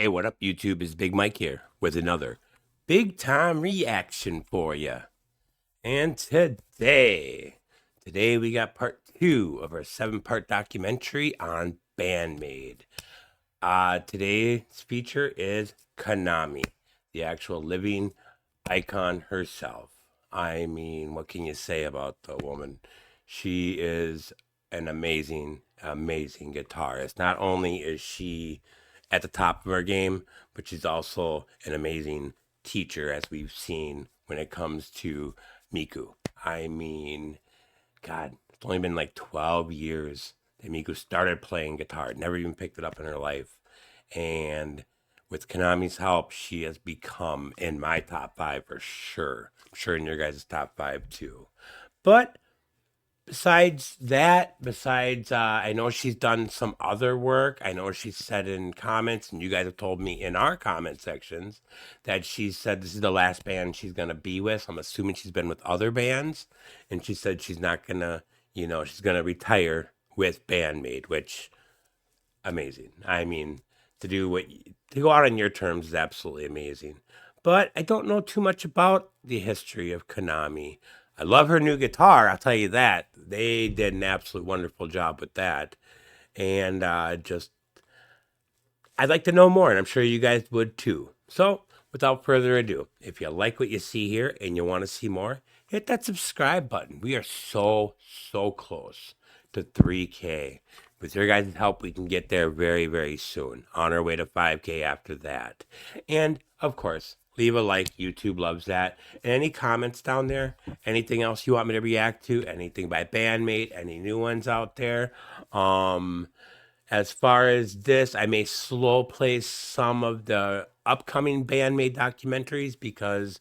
Hey, what up, YouTube? It's Big Mike here with another big time reaction for you. And today we got part 2 of our 7-part documentary on BAND-MAID. Today's feature is Kanami, the actual living icon herself. I mean, what can you say about the woman? She is an amazing guitarist. Not only is she at the top of her game, but she's also an amazing teacher, as we've seen when it comes to Miku. I mean, God, it's only been like 12 years that Miku started playing guitar, never even picked it up in her life. And with Kanami's help, she has become in my top 5 for sure. I'm sure in your guys' top 5 too. But besides that, I know she's done some other work. I know she said in comments, and you guys have told me in our comment sections, that she said this is the last band she's going to be with. I'm assuming she's been with other bands. And she said she's not going to, she's going to retire with BAND-MAID, which, amazing. I mean, to go out on your terms is absolutely amazing. But I don't know too much about the history of Kanami. I love her new guitar, I'll tell you that. They did an absolute wonderful job with that. And I'd like to know more, and I'm sure you guys would too. So, without further ado, if you like what you see here and you want to see more, hit that subscribe button. We are so close to 3K. With your guys' help, we can get there very, very soon. On our way to 5K after that. And, of course, leave a like. YouTube loves that. And any comments down there? Anything else you want me to react to? Anything by BAND-MAID? Any new ones out there? As far as this, I may slow play some of the upcoming BAND-MAID documentaries because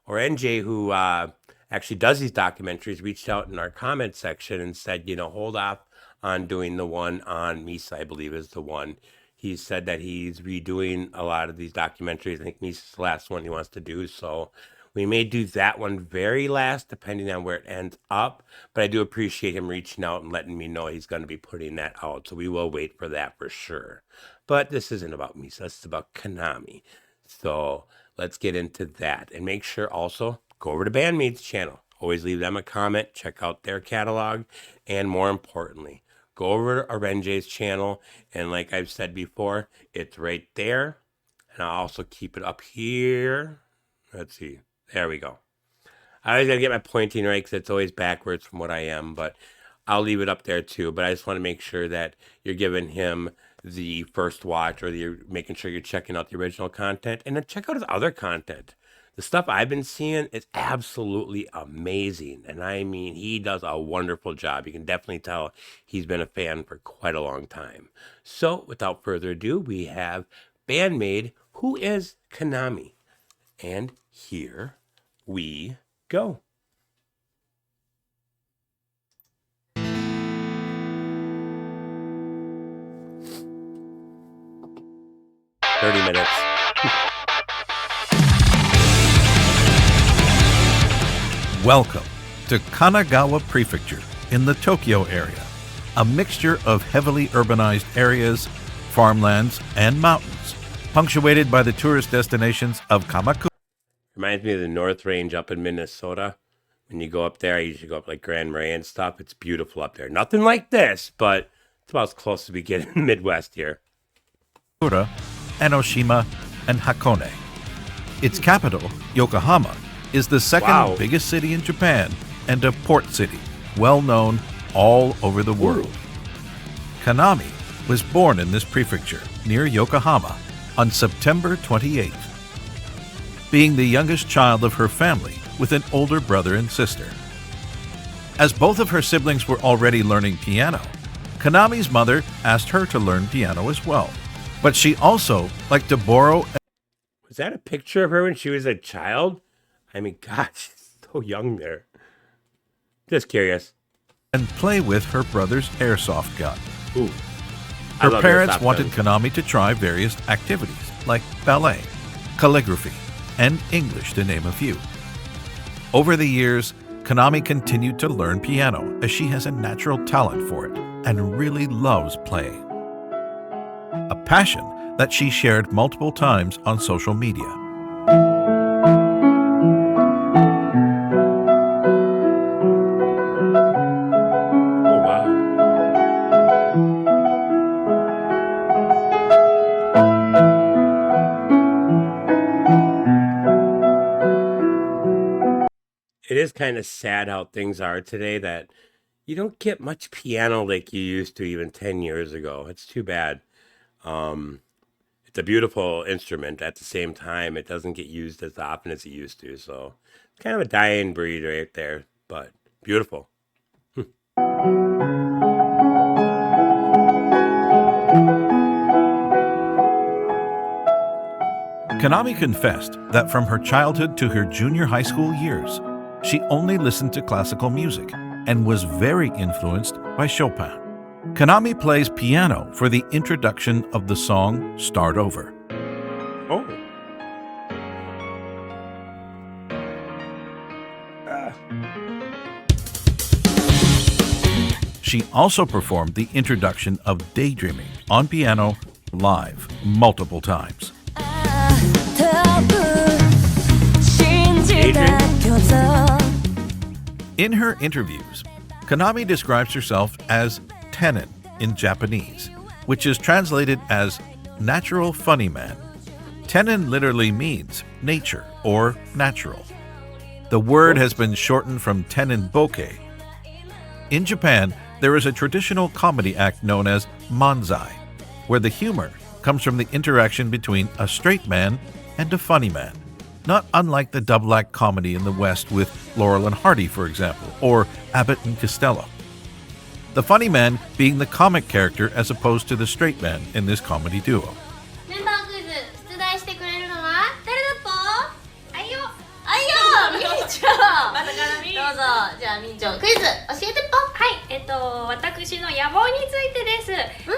NJ, who actually does these documentaries, reached out in our comment section and said, hold off on doing the one on Misa, I believe is the one. He said that he's redoing a lot of these documentaries. I think Misa's the last one he wants to do, so we may do that one very last, depending on where it ends up. But I do appreciate him reaching out and letting me know he's going to be putting that out, so we will wait for that for sure. But this isn't about Misa, this is about Kanami. So let's get into that. And make sure also, go over to BAND-MAID's channel. Always leave them a comment, check out their catalog, and more importantly, go over to Arenje's channel, and like I've said before, it's right there. And I'll also keep it up here. Let's see. There we go. I always gotta get my pointing right because it's always backwards from what I am, but I'll leave it up there too. But I just want to make sure that you're giving him the first watch, or you're making sure you're checking out the original content, and then check out his other content. The stuff I've been seeing is absolutely amazing. And I mean, he does a wonderful job. You can definitely tell he's been a fan for quite a long time. So without further ado, we have BAND-MAID, who is Kanami. And here we go. "30 minutes. Welcome to Kanagawa Prefecture in the Tokyo area, a mixture of heavily urbanized areas, farmlands, and mountains, punctuated by the tourist destinations of Kamakura. Reminds me of the North Range up in Minnesota. When you go up there, I usually go up like Grand Marais and stuff. It's beautiful up there. Nothing like this, but it's about as close as we get in the Midwest here. Enoshima, and Hakone. Its capital, Yokohama, is the second biggest city in Japan and a port city, well known all over the world. Kanami was born in this prefecture near Yokohama on September 28th, being the youngest child of her family with an older brother and sister. As both of her siblings were already learning piano, Kanami's mother asked her to learn piano as well, but she also liked to borrow. Was that a picture of her when she was a child? I mean, God, she's so young there. Just curious. And play with her brother's airsoft gun. Ooh. Her parents wanted Kanami to try various activities like ballet, calligraphy, and English, to name a few. Over the years, Kanami continued to learn piano as she has a natural talent for it and really loves playing. A passion that she shared multiple times on social media. Oh, wow. It is kind of sad how things are today that you don't get much piano like you used to even 10 years ago. It's too bad. It's a beautiful instrument. At the same time, it doesn't get used as often as it used to. So it's kind of a dying breed right there, but beautiful. Kanami confessed that from her childhood to her junior high school years, she only listened to classical music and was very influenced by Chopin. Kanami plays piano for the introduction of the song Start Over. Oh. She also performed the introduction of Daydreaming on piano live multiple times. In her interviews, Kanami describes herself as tenin in Japanese, which is translated as natural funny man. Tenin literally means nature or natural. The word has been shortened from tenin bokeh. In Japan, there is a traditional comedy act known as manzai, where the humor comes from the interaction between a straight man and a funny man, not unlike the double act comedy in the West with Laurel and Hardy, for example, or Abbott and Costello. The funny man being the comic character as opposed to the straight man in this comedy duo. メンバークイズ出題してくれるのは誰だっぽ？あいよみーちゃんまたからみどうぞじゃあみーちゃんクイズ教えてっぽはい、私の野望についてです。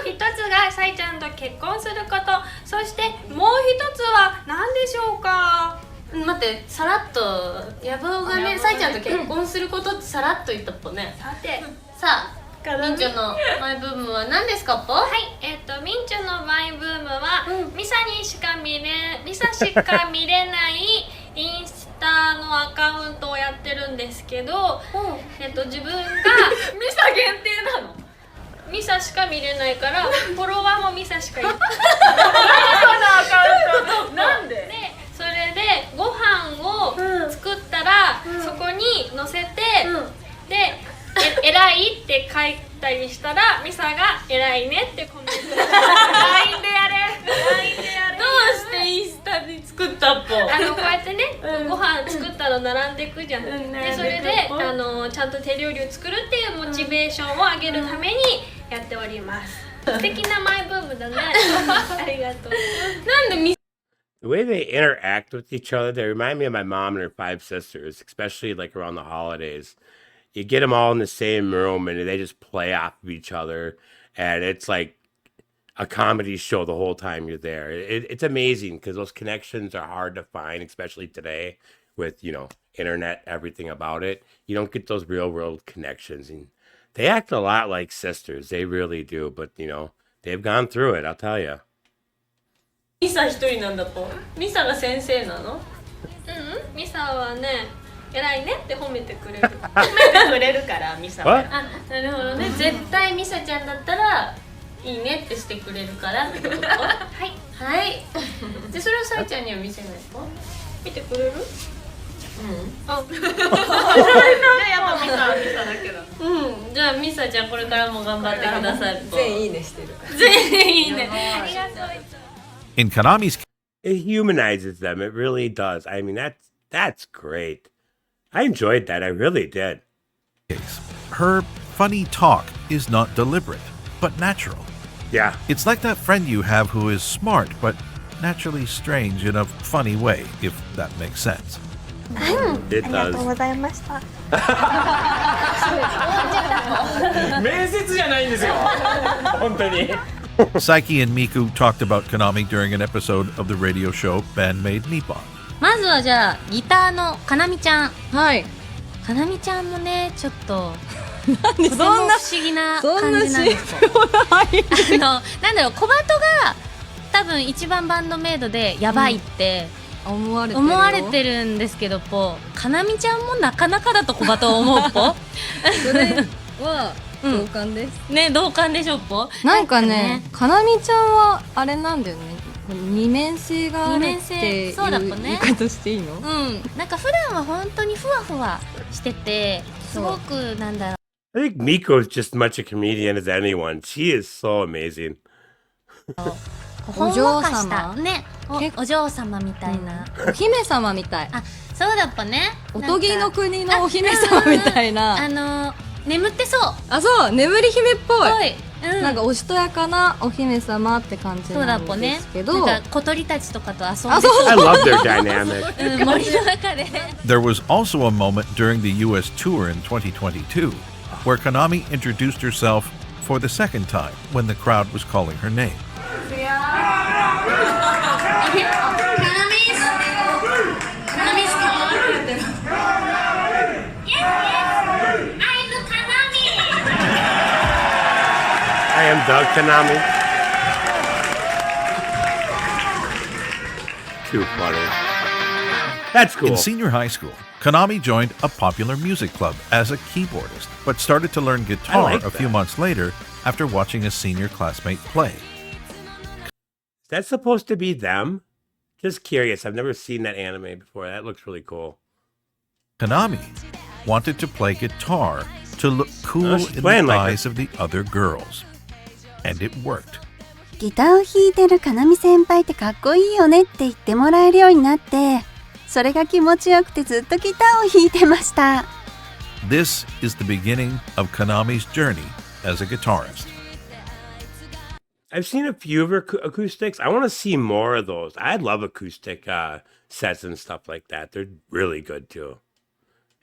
一つがさいちゃんと結婚すること、そしてもう一つは何でしょうか？待ってさらっと野望がねさいちゃんと結婚することってさらっと言ったっぽね。さて、さあみんちゅのマイブームは何ですかっぽ？はい、みんちゅのマイブームは、ミサしか見れないインスタのアカウントをやってるんですけど、自分がミサ限定なの？ミサしか見れないからフォロワーもミサしかいない。そのアカウントなんで？でそれでご飯を作ったら、そこに載せて、で偉いって書いたりしたらミサが偉いねってコメント。LINE でやれ。どうしてインスタで作ったっぽ？こうやってね、ご飯作ったの並んでいくじゃん。でそれでちゃんと手料理を作るっていうモチベーションを上げるためにやっております。素敵なマイブームだね。ありがとう。なんでミ The way they interact with each other, they remind me of my mom and her 5 sisters, especially like around the holidays. You get them all in the same room and they just play off of each other, and it's like a comedy show the whole time you're there. It's amazing because those connections are hard to find, especially today with, internet, everything about it. You don't get those real world connections, and they act a lot like sisters. They really do, but they've gone through it, I'll tell you. ミサ一人なんだぽ？ミサが先生なの？ミサはね、偉いねって褒めてくれる。褒めてくれるからミサは。あ、なるほどね。絶対ミサちゃんだったらいいねってしてくれるからってこと？はいはい。でそれをさいちゃんには見せないと？見てくれる？あ。じゃあやっぱミサだけど。じゃあミサちゃんこれからも頑張ってください。全員いいねしてるから。全員いいね。ありがとう。In Kanami's It humanizes them. It really does. I mean, that's great. I enjoyed that. I really did. case, her funny talk is not deliberate, but natural. Yeah. It's like that friend you have who is smart, but naturally strange in a funny way, if that makes sense. It ありがとう does. ございました。面接じゃないんですよ本当に Saiki and Miku talked about Kanami during an episode of the radio show BAND-MAID Nippon. まずはじゃあギターのかなみちゃん。はい。かなみちゃんもねちょっととても不思議な感じなんですよ。なんだろう小鳩が多分一番バンドメイドでやばいって思われてるよ思われてるんですけど、ぽかなみちゃんもなかなかだと小バと思うぽそれは同感です、ね、同感でしょぽ。なんかね、かなみちゃんはあれなんだよね、二面性があるっていうそうだぽね。言い方していいの？なんか普段は本当にふわふわしてて、すごくなんだろう。I think Miko is just as much a comedian as anyone. She is so amazing. ほんわかしたね、お嬢様みたいな、お姫様みたい。あ、そうだっぱね。おとぎの国のお姫様みたいな。眠ってそう。あ、そう、眠り姫っぽい。なんかおしとやかなお姫様って感じなんですけど、なんか小鳥たちとかと遊んでそう。I love their dynamic. 森の中で。There was also a moment during the US tour in 2022 where Kanami introduced herself for the second time when the crowd was calling her name. I am Doug Kanami. Too funny. That's cool. In senior high school, Kanami joined a popular music club as a keyboardist, but started to learn guitar a few months later after watching a senior classmate play. Is that supposed to be them? Just curious. I've never seen that anime before. That looks really cool. Kanami wanted to play guitar to look cool in the eyes of the other girls. And it worked. ギターを弾いてるかなみ先輩ってかっこいいよねって言ってもらえるようになって、それが気持ちよくてずっとギターを弾いてました。This is the beginning of Kanami's journey as a guitarist. I've seen a few of her acoustics. I want to see more of those. I love acoustic sets and stuff like that. They're really good too.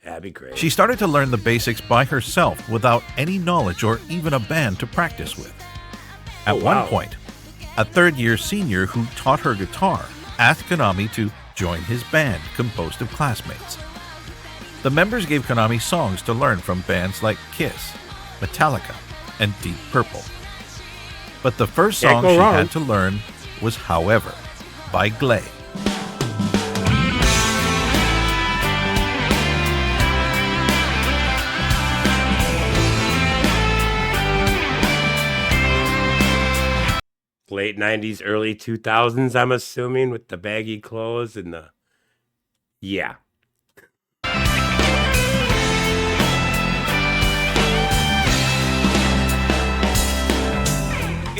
That'd be great. She started to learn the basics by herself without any knowledge or even a band to practice with. At one point, a third-year senior who taught her guitar asked Kanami to join his band composed of classmates. The members gave Kanami songs to learn from bands like Kiss, Metallica, and Deep Purple. But the first song she had to learn was However by Glay. Late 90s, early 2000s, I'm assuming, with the baggy clothes and the... Yeah.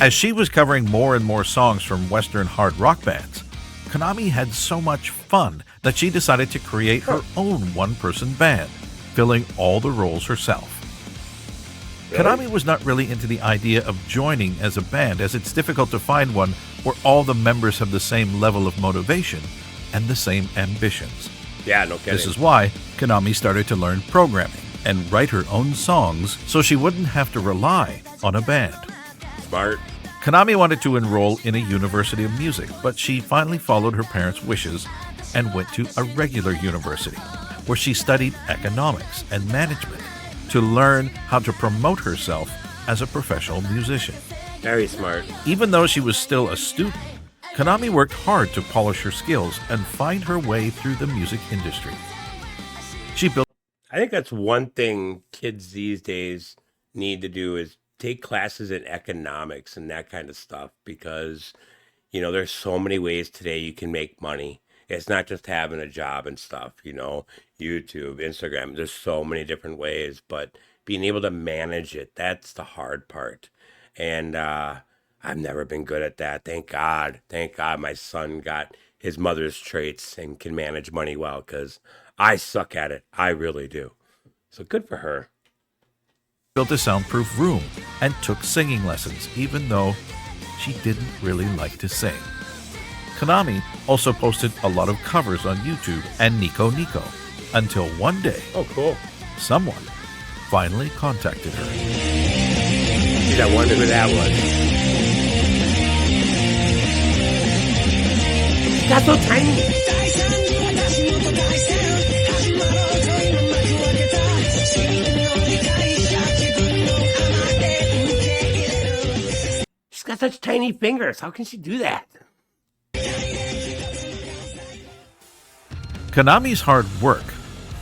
As she was covering more and more songs from Western hard rock bands, Kanami had so much fun that she decided to create her own one-person band, filling all the roles herself. Kanami was not really into the idea of joining as a band, as it's difficult to find one where all the members have the same level of motivation and the same ambitions. Yeah, no kidding. This is why Kanami started to learn programming and write her own songs so she wouldn't have to rely on a band. Smart. Kanami wanted to enroll in a university of music, but she finally followed her parents' wishes and went to a regular university, where she studied economics and management to learn how to promote herself as a professional musician. Very smart. Even though she was still a student, Kanami worked hard to polish her skills and find her way through the music industry. She built... I think that's one thing kids these days need to do is take classes in economics and that kind of stuff, because, you know, there's so many ways today you can make money. It's not just having a job and stuff, you know, YouTube, Instagram, there's so many different ways, but being able to manage it, that's the hard part. And I've never been good at that. Thank God my son got his mother's traits and can manage money well, because I suck at it. I really do. So good for her. Built a soundproof room and took singing lessons, even though she didn't really like to sing. Kanami also posted a lot of covers on YouTube and Nico Nico, until one day, someone finally contacted her. Gee, I wonder who that was. She got so tiny. She's got such tiny fingers. How can she do that? Kanami's hard work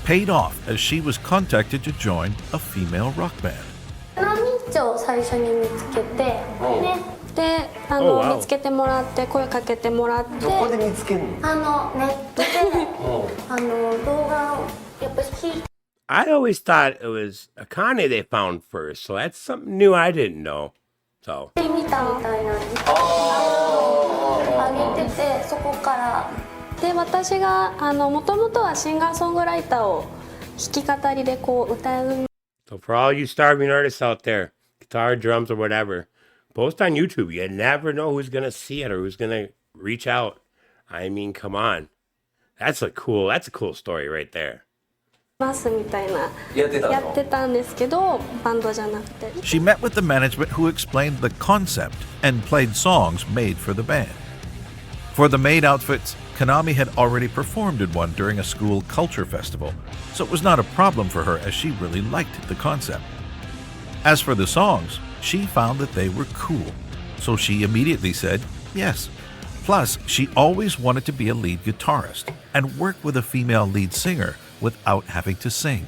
paid off as she was contacted to join a female rock band. を最初に見つけて、ね、で見つけてもらって声かけてもらって、どこで見つけるの？ネットで動画をやっぱ聞いて。I always thought it was Akane they found first, so that's something new I didn't know. So. 見たみたいなんです。あげててそこからで私がもともとはシンガーソングライターを弾き語りでこう歌う。So for all you starving artists out there, guitar, drums, or whatever, post on YouTube. You never know who's gonna see it or who's gonna reach out. I mean, come on, that's a cool story right there. ますみたいなやってたんですけどバンドじゃなくて。She met with the management who explained the concept and played songs made for the band. For the maid outfits, Kanami had already performed in one during a school culture festival, so it was not a problem for her as she really liked the concept. As for the songs, she found that they were cool, so she immediately said yes. Plus, she always wanted to be a lead guitarist and work with a female lead singer without having to sing.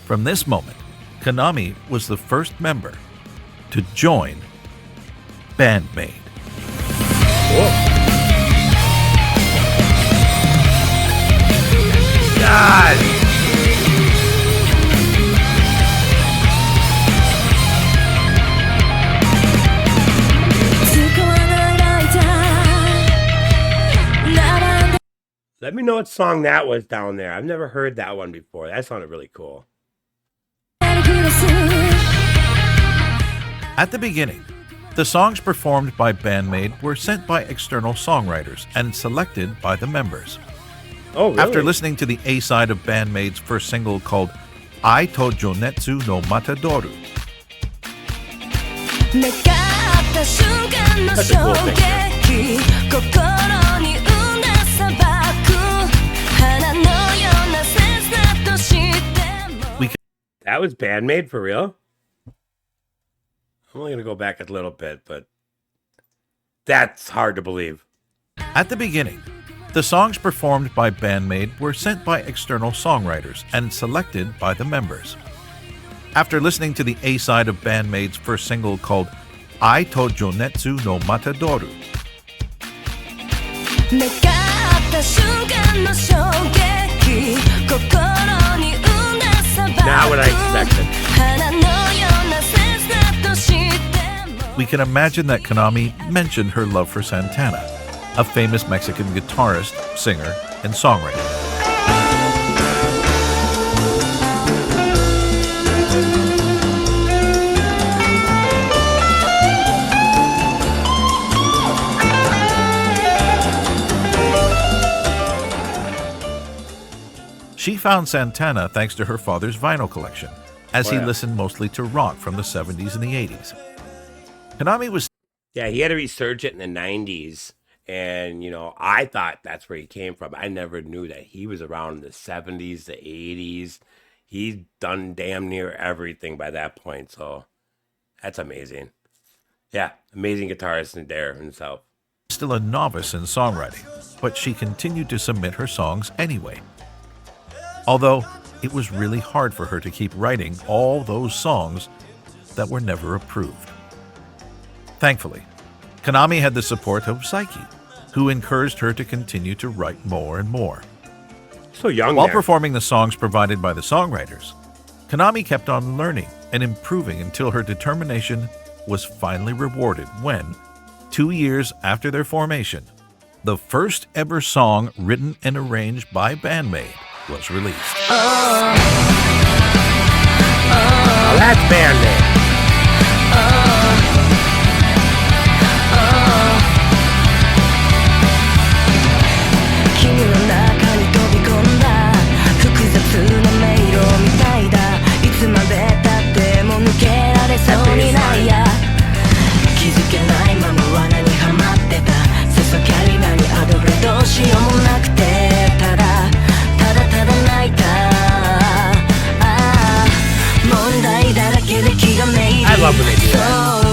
From this moment, Kanami was the first member to join BAND-MAID. God! Let me know what song that was down there. I've never heard that one before. That sounded really cool. At the beginning, the songs performed by BAND-MAID were sent by external songwriters and selected by the members. Oh, really? After listening to the A-side of BAND-MAID's first single called Ai to Jonetsu no Matadoru, Such a cool thing. That was BAND-MAID for real? I'm only going to go back a little bit, but that's hard to believe. At the beginning, the songs performed by BAND-MAID were sent by external songwriters and selected by the members. After listening to the A-side of BAND-MAID's first single called Ai to Jonetsu no Matadoru, Not what I expected. we can imagine that Kanami mentioned her love for Santana, a famous Mexican guitarist, singer, and songwriter. She found Santana thanks to her father's vinyl collection, as he listened mostly to rock from the 70s and the 80s. Kanami was... Yeah, he had a resurgence in the 90s, and, you know, I thought that's where he came from. I never knew that he was around in the 70s, the 80s. He's done damn near everything by that point, so that's amazing. Yeah, amazing guitarist in there himself. Still a novice in songwriting, but she continued to submit her songs anyway. Although it was really hard for her to keep writing all those songs that were never approved. Thankfully, Kanami had the support of Saiki, who encouraged her to continue to write more and more. So young While there. performing the songs provided by the songwriters, Kanami kept on learning and improving until her determination was finally rewarded when, 2 years after their formation, the first ever song written and arranged by BAND-MAID was released. Oh, that's BAND-MAID. I love when they do that.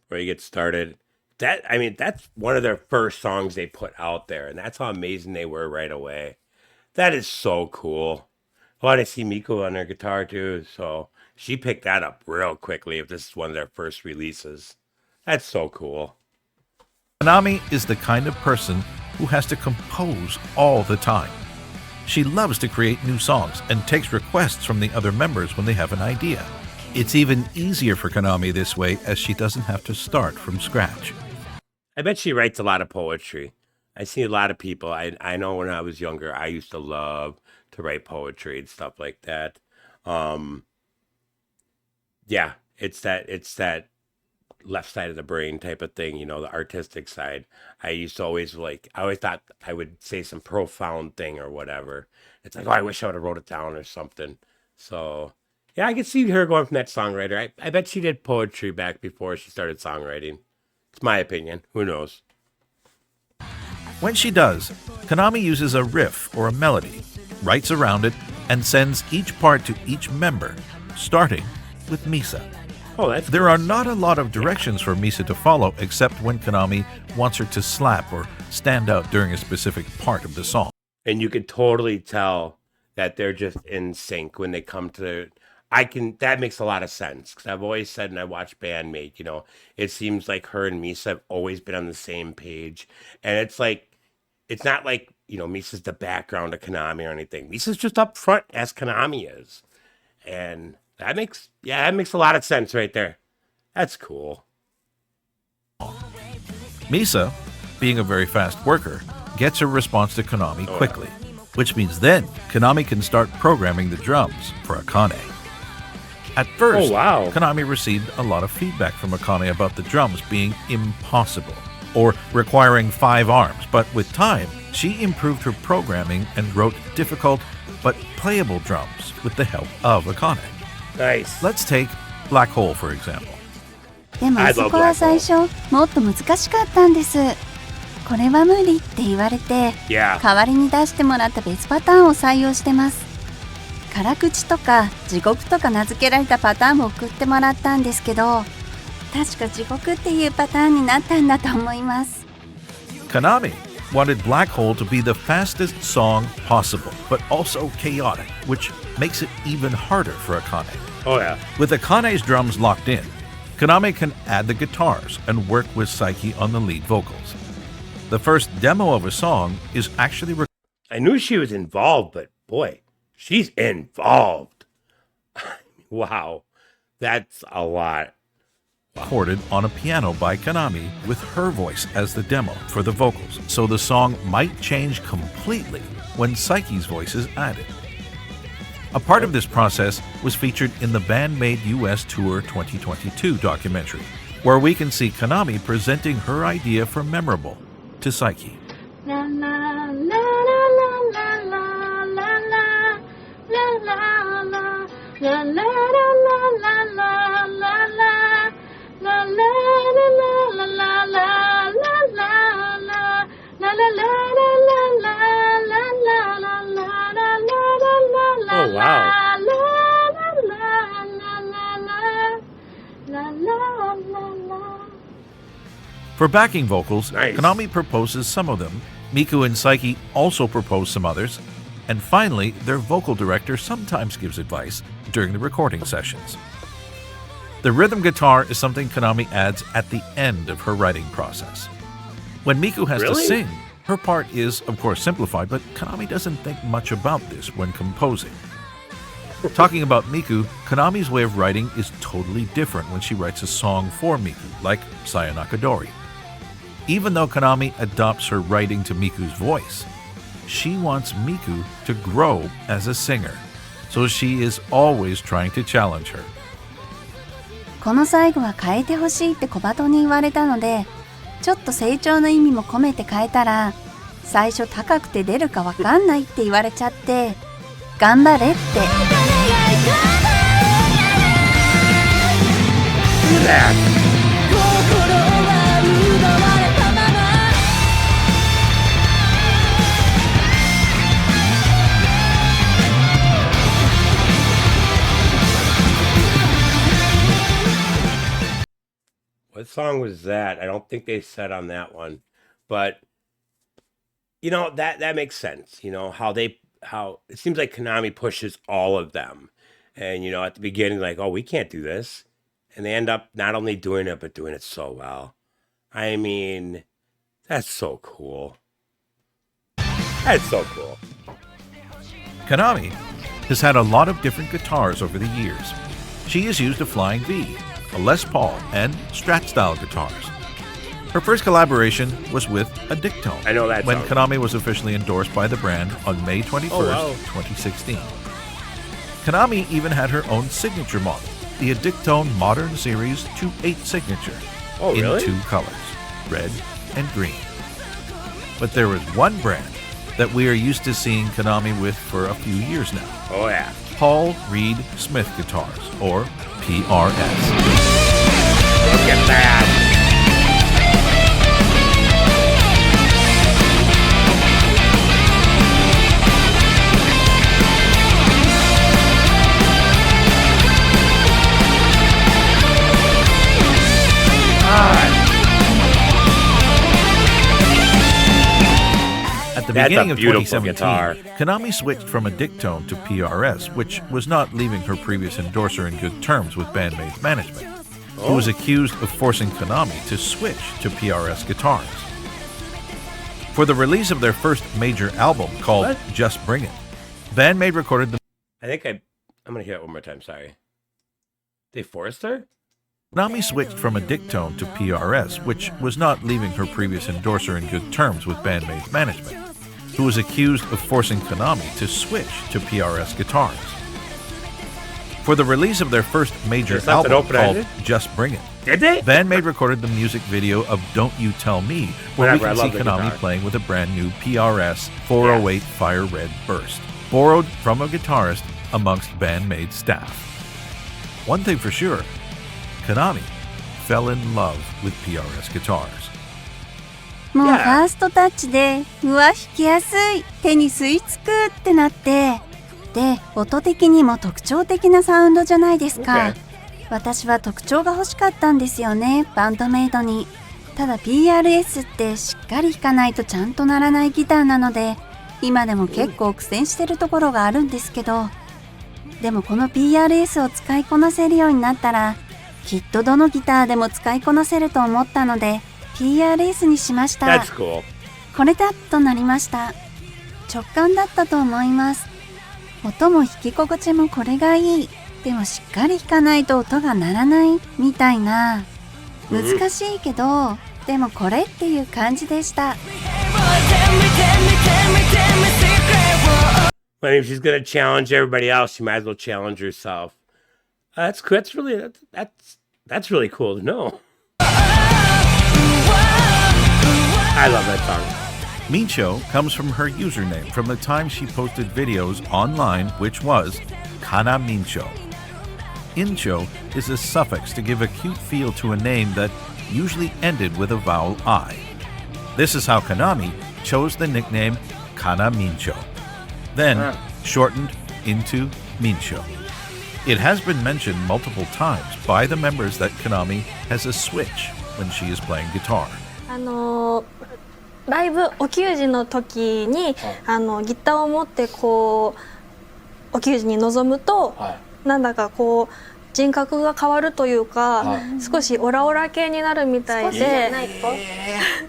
where you get started. That's one of their first songs they put out there, and that's how amazing they were right away. That is so cool. Oh, and I see Miku on their guitar too, so she picked that up real quickly if this is one of their first releases. That's so cool. Kanami is the kind of person who has to compose all the time. She loves to create new songs and takes requests from the other members when they have an idea. It's even easier for Kanami this way, as she doesn't have to start from scratch. I bet she writes a lot of poetry. I see a lot of people. I know when I was younger, I used to love to write poetry and stuff like that. Yeah, it's that left side of the brain type of thing, you know, the artistic side. I always thought I would say some profound thing or whatever. It's like, oh, I wish I would have wrote it down or something. So yeah, I could see her going from that songwriter. I bet she did poetry back before she started songwriting. It's my opinion. Who knows? When she does, Kanami uses a riff or a melody, writes around it, and sends each part to each member, starting with Misa. Oh, that's There are not a lot of directions for Misa to follow, except when Kanami wants her to slap or stand out during a specific part of the song. And you can totally tell that they're just in sync when they come to that makes a lot of sense, because I've always said, and I watch BAND-MAID, you know, it seems like her and Misa have always been on the same page. And it's not like, you know, Misa's the background of Kanami or anything. Misa's just up front as Kanami is. And that makes a lot of sense right there. That's cool. Misa, being a very fast worker, gets her response to Kanami quickly, which means then Kanami can start programming the drums for Akane. At first, Kanami received a lot of feedback from Akane about the drums being impossible or requiring 5 arms, but with time, she improved her programming and wrote difficult but playable drums with the help of Akane. Nice. Let's take Black Hole, for example. でもあそこは最初もっと難しかったんです。これは無理って言われて、代わりに出してもらった別パターンを採用してます。辛口とか地獄とか名付けられたパターンも送ってもらったんですけど、確か地獄っていうパターンになったんだと思います。Kanami wanted Black Hole to be the fastest song possible, but also chaotic, which makes it even harder for Akane. Oh yeah. With Akane's drums locked in, Kanami can add the guitars and work with Saiki on the lead vocals. The first demo of a song is actually I knew she was involved, but boy, she's involved. Wow, that's a lot. Recorded on a piano by Kanami with her voice as the demo for the vocals, so the song might change completely when Saiki's voice is added. A part of this process was featured in the BAND-MAID US Tour 2022 documentary, where we can see Kanami presenting her idea for Memorable to Saiki. Oh wow. For backing vocals, Nice. Kanami proposes some of them, Miku and Saiki also propose some others, and finally, their vocal director sometimes gives advice during the recording sessions. The rhythm guitar is something Kanami adds at the end of her writing process. When Miku has to Really? sing, her part is, of course, simplified, but Kanami doesn't think much about this when composing. Talking about Miku, Kanami's way of writing is totally different when she writes a song for Miku, like Sayanakadori. Even though Kanami adopts her writing to Miku's voice, she wants Miku to grow as a singer, so she is always trying to challenge her. この最後は変えてほしいって小鳩に言われたので、ちょっと成長の意味も込めて変えたら、最初高くて出るかわかんないって言われちゃって、頑張れって。What song was that? I don't think they said on that one, but that makes sense. How it seems like Konami pushes all of them, and at the beginning, like, oh, we can't do this, and they end up not only doing it but doing it so well. I mean, that's so cool. That's so cool. Kanami has had a lot of different guitars over the years. She has used a Flying V, a Les Paul, and Strat-style guitars. Her first collaboration was with a Dictone. I know that when song. Kanami was officially endorsed by the brand on May 21st, 2016. Kanami even had her own signature model, the Dictone Modern Series 2.8 Signature, in really? 2 colors, red and green. But there is one brand that we are used to seeing Kanami with for a few years now. Oh yeah. Paul Reed Smith Guitars, or PRS. Look at that. At the That's beginning a of beautiful 2017, guitar. Konami switched from a Dictone to PRS, which was not leaving her previous endorser in good terms with BAND-MAID's management, who was accused of forcing Konami to switch to PRS guitars. For the release of their first major album called Just Bring It, BAND-MAID recorded the... I think I'm going to hear it one more time, sorry. They forced her? Konami switched from a Dictone to PRS, which was not leaving her previous endorser in good terms with BAND-MAID's management, who was accused of forcing Konami to switch to PRS guitars. For the release of their first major album called Just Bring It, did they? BAND-MAID recorded the music video of Don't You Tell Me, where we can see Konami playing with a brand new PRS 408 Fire Red Burst, borrowed from a guitarist amongst BAND-MAID staff. One thing for sure, Kanami fell in love with PRS guitars. もうファーストタッチで、うわ、弾きやすい、手に吸い付くってなって、で、音的にも特徴的なサウンドじゃないですか。私は特徴が欲しかったんですよね、バンドメイドに。ただ PRS ってしっかり弾かないとちゃんと鳴らないギターなので、今でも結構苦戦してるところがあるんですけど、でもこの PRS を使いこなせるようになったら、きっとどのギターでも使いこなせると思ったので、PRS にしました。That's cool. これだとなりました。直感だったと思います。音も弾き心地もこれがいい。でもしっかり弾かないと音が鳴らないみたいな。難しいけど、でもこれっていう感じでした。I mean, if she's gonna challenge everybody else, she might as well challenge herself. That's really cool to know. I love that song. Mincho comes from her username from the time she posted videos online, which was Kanamincho. Incho is a suffix to give a cute feel to a name that usually ended with a vowel I. This is how Kanami chose the nickname Kanamincho, then shortened into Mincho. It has been mentioned multiple times by the members that Kanami has a switch when she is playing guitar. ライブお給仕の時にギターを持ってこうお給仕に臨むと、なんだかこう人格が変わるというか、少しオラオラ系になるみたいで、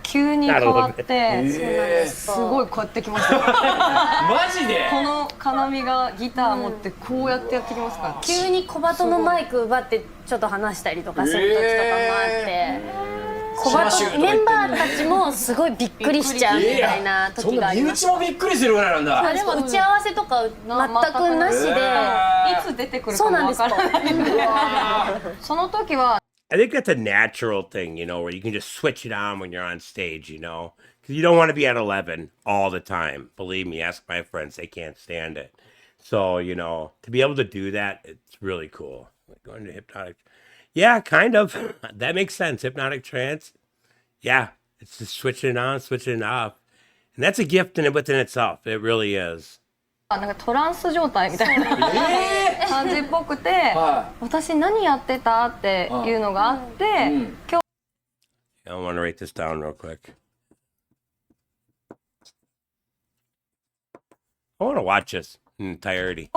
急に変わって、すごいこうやってきました。マジで？このKanamiがギター持ってこうやってやってきますから。急に小鳩のマイク奪ってちょっと話したりとかする時とかもあって。小鳩メンバーたちもすごいびっくりしちゃうみたいな時があります。そんな身内もびっくりするぐらいなんだ。でも打ち合わせとか全くなしで、いつ出てくるかもわからない。その時は。I think that's a natural thing, where you can just switch it on when you're on stage, because you don't want to be at 11 all the time. Believe me, ask my friends, they can't stand it. So, to be able to do that, it's really cool. Like going to hypnotic. Yeah, kind of. That makes sense. Hypnotic trance. Yeah, it's just switching it on, switching it off. And that's a gift within itself. It really is. なんかトランス状態みたいな感じっぽくて、私何やってたっていうのがあって、今日 I want to write this down real quick. I want to watch this in entirety.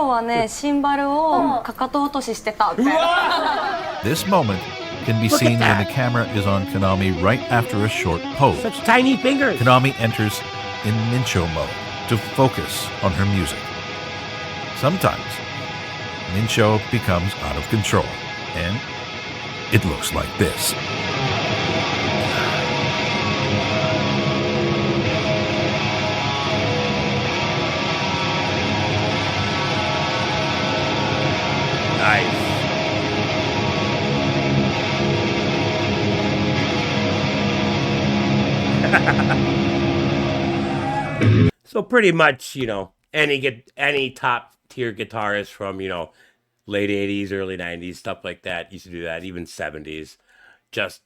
This moment can be seen when the camera is on Kanami right after a short pose. Such tiny fingers. Kanami enters in Mincho mode to focus on her music. Sometimes, Mincho becomes out of control, and it looks like this. Nice. So pretty much, any top tier guitarist from, late 80s, early 90s, stuff like that used to do that, even 70s. Just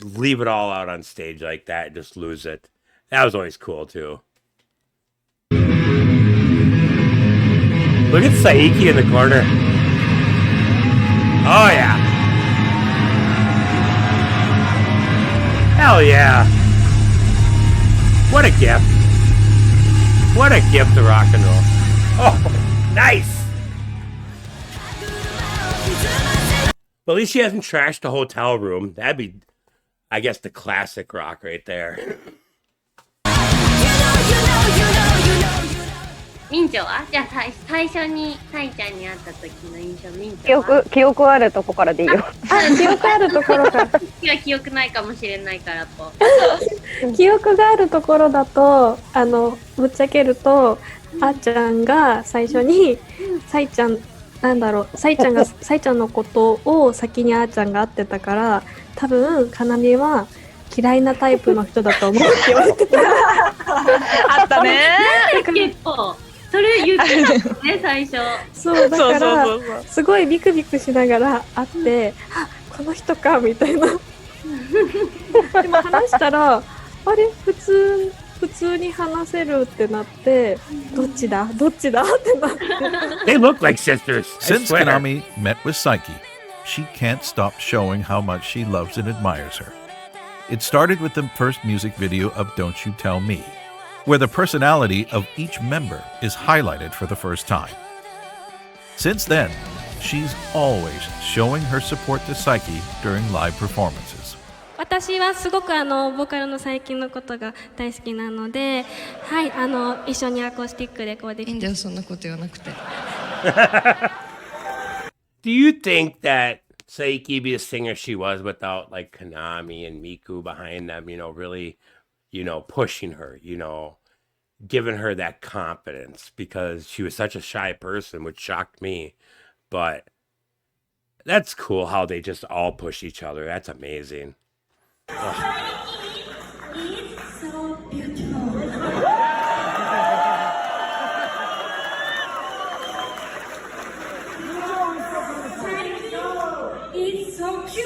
leave it all out on stage like that and just lose it. That was always cool too. Look at Saiki in the corner. Oh yeah. Hell yeah. What a gift. What a gift to rock and roll. Oh, nice. Well, at least she hasn't trashed the hotel room. That'd be, I guess, the classic rock right there. ミンチョはじゃあ最初にサイちゃんに会った時の印象、ミンチョは記憶あるとこからでいいよ。記憶あるところから。いや記憶ないかもしれないからと。記憶があるところだとぶっちゃけるとあーちゃんが最初にサイちゃんサイちゃんのことを先にあーちゃんが会ってたから多分かなみは嫌いなタイプの人だと思うって言われてた。あったね。結構それ言ってたね最初。そうだからすごいビクビクしながら会ってあこの人かみたいな。でも話したらあれ普通に話せるってなってどっちだってなって。They look like sisters. Since Kanami met with Saiki, she can't stop showing how much she loves and admires her. It started with the first music video of Don't You Tell Me, where the personality of each member is highlighted for the first time. Since then, she's always showing her support to Saiki during live performances. 私はすごくボーカルの最近のことが大好きなので、はい、一緒にアコースティックでこうできて。いいんだよ、そんなこと言わなくて。Do you think that Saiki be the singer she was without like Kanami and Miku behind them, really, pushing her, giving her that confidence because she was such a shy person, which shocked me. But that's cool how they just all push each other. That's amazing.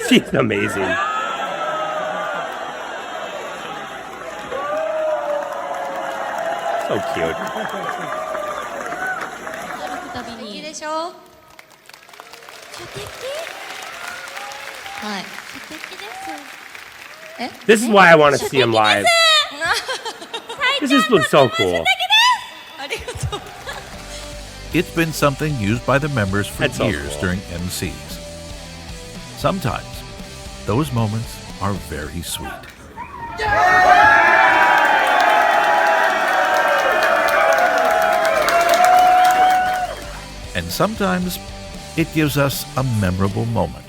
She's amazing. So cute. いいでしょ。素敵。はい。素敵です。This is why I want to see him live. This just looks so cool. It's been something used by the members for That's so years cool. during MCs. Sometimes, those moments are very sweet. And sometimes, it gives us a memorable moment.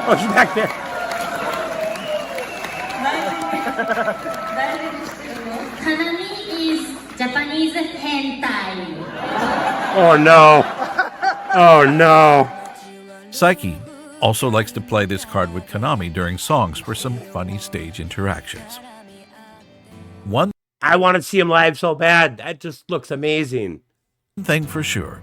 Oh, she's back there. Kanami is Japanese hentai. Oh no. Oh no. Saiki also likes to play this card with Kanami during songs for some funny stage interactions. One I want to see him live so bad. That just looks amazing. thing for sure,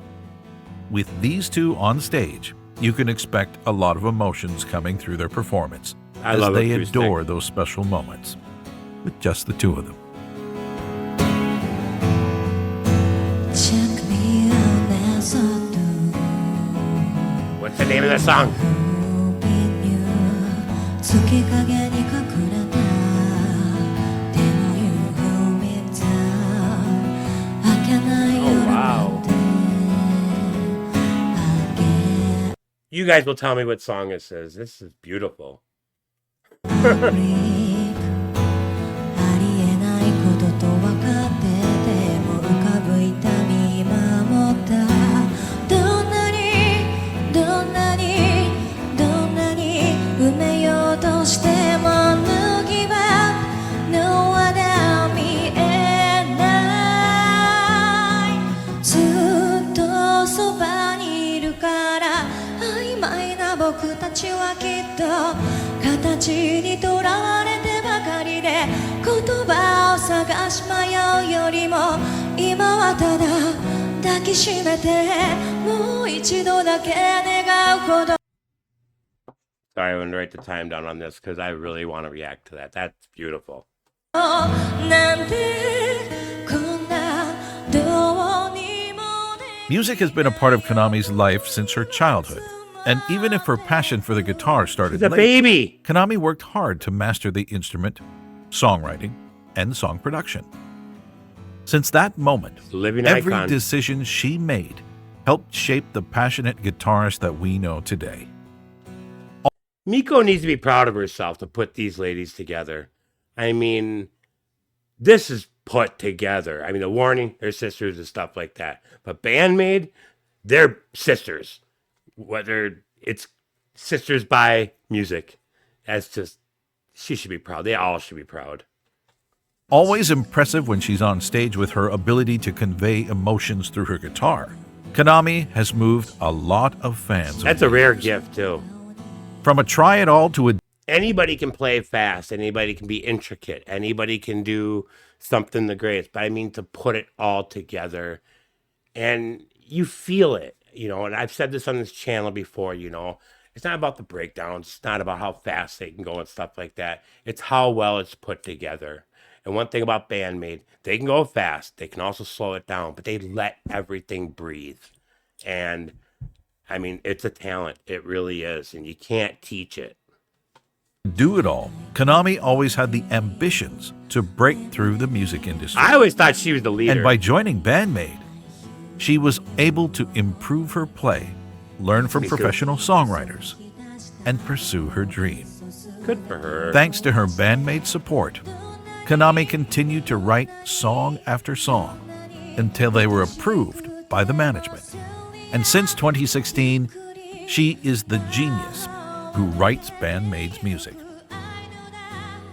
with these two on stage, you can expect a lot of emotions coming through their performance I as love they acoustic. adore those special moments with just the two of them. Check me out as I do. the name of that song? Oh, wow. You guys will tell me what song this is. This is beautiful. Sorry, I wouldn't write the time down on this because I really want to react to that. That's beautiful. Music has been a part of Kanami's life since her childhood. And even if her passion for the guitar started late, baby. Kanami worked hard to master the instrument, songwriting, and song production. Since that moment, every decision she made helped shape the passionate guitarist that we know today. Miko needs to be proud of herself to put these ladies together. I mean, this is put together. I mean, The Warning, they're sisters and stuff like that. But BAND-MAID, they're sisters. Whether it's sisters by music. That's just, she should be proud. They all should be proud. Always impressive when she's on stage with her ability to convey emotions through her guitar, Kanami has moved a lot of fans. That's a rare gift, too. From a try-it-all to a... Anybody can play fast. Anybody can be intricate. Anybody can do something the greatest. But I mean, to put it all together. And you feel it, you know. And I've said this on this channel before, you know. It's not about the breakdowns. It's not about how fast they can go and stuff like that. It's how well it's put together. And one thing about BAND-MAID, they can go fast. They can also slow it down. But they let everything breathe. And, I mean, it's a talent. It really is. And you can't teach it. Do it all, Kanami always had the ambitions to break through the music industry. I always thought she was the leader. And by joining BAND-MAID, she was able to improve her play, learn from professional songwriters, and pursue her dream. Good for her. Thanks to her BAND-MAID support, Kanami continued to write song after song until they were approved by the management. And since 2016, she is the genius who writes BAND-MAID's music.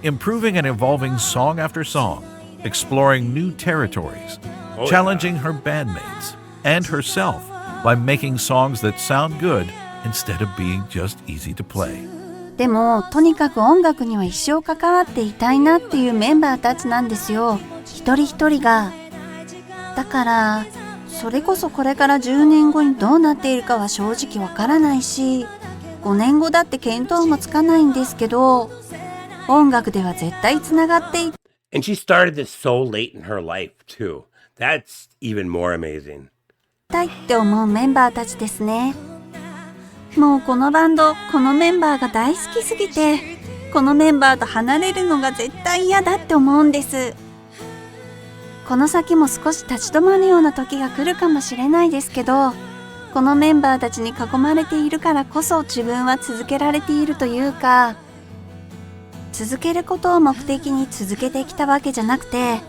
Improving and evolving song after song, exploring new territories, challenging her bandmates and herself by making songs that sound good instead of being just easy to play. でもとにかく音楽には一生関わっていたいなっていうメンバーたちなんですよ。一人一人が。だからそれこそこれから10年後にどうなっているかは正直わからないし、5年後だって見当もつかないんですけど、音楽では絶対つながっていて。And she started this so late in her life too. That's even more amazing. たいって思うメンバーたちですね。もうこのバンド、このメンバーが大好きすぎて、このメンバーと離れるのが絶対嫌だって思うんです。この先も少し立ち止まるような時が来るかもしれないですけど、このメンバーたちに囲まれているからこそ自分は続けられているというか、続けることを目的に続けてきたわけじゃなくて、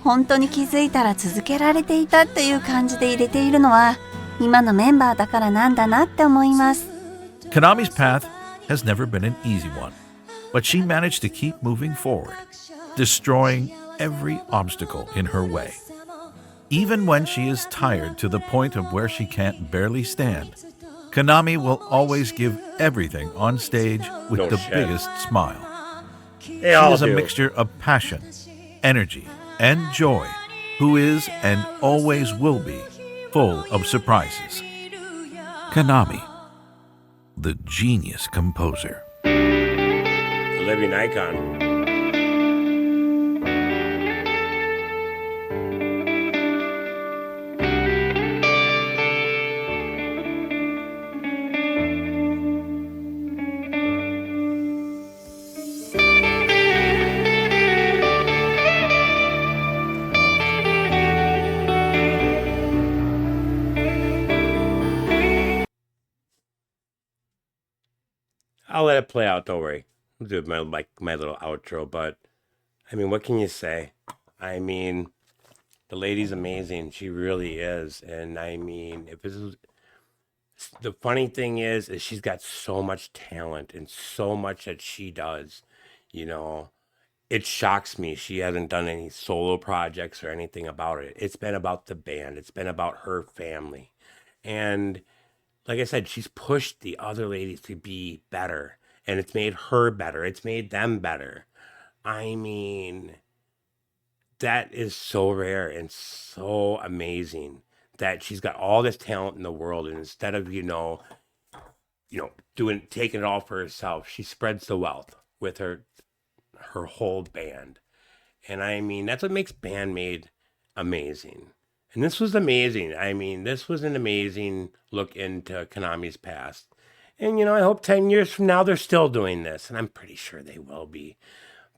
本当に気づいたら続けられていたっていう感じで入れているのは、今のメンバーだからなんだなって思います。Kanami's path has never been an easy one, but she managed to keep moving forward, destroying every obstacle in her way. Even when she is tired to the point of where she can't barely stand, Kanami will always give everything on stage with the biggest smile. She is a mixture of passion, energy, and joy, who is and always will be full of surprises. Kanami, the genius composer. A living icon. I'll let it play out. Don't worry. I'll do my little outro. But I mean, what can you say? I mean, the lady's amazing. She really is. And I mean, if this is the funny thing is she's got so much talent and so much that she does. You know, it shocks me she hasn't done any solo projects or anything about it. It's been about the band. It's been about her family. And like I said, she's pushed the other ladies to be better. And it's made her better. It's made them better. I mean, that is so rare and so amazing that she's got all this talent in the world. And instead of, taking it all for herself, she spreads the wealth with her whole band. And I mean, that's what makes BAND-MAID amazing. And this was amazing. I mean, this was an amazing look into Konami's past. And, I hope 10 years from now they're still doing this. And I'm pretty sure they will be.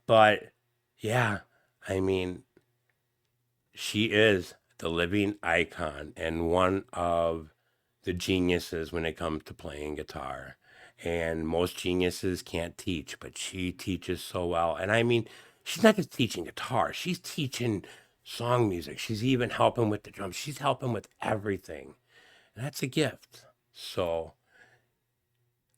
But, yeah, I mean, she is the living icon and one of the geniuses when it comes to playing guitar. And most geniuses can't teach, but she teaches so well. And I mean, she's not just teaching guitar. She's teaching song music. She's even helping with the drums. She's helping with everything. And that's a gift. So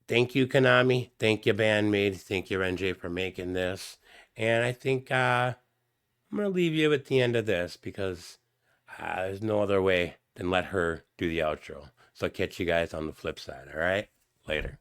thank you, Kanami. Thank you, BAND-MAID. Thank you, NJ, for making this. And I think I'm going to leave you at the end of this because there's no other way than let her do the outro. So I'll catch you guys on the flip side. All right? Later.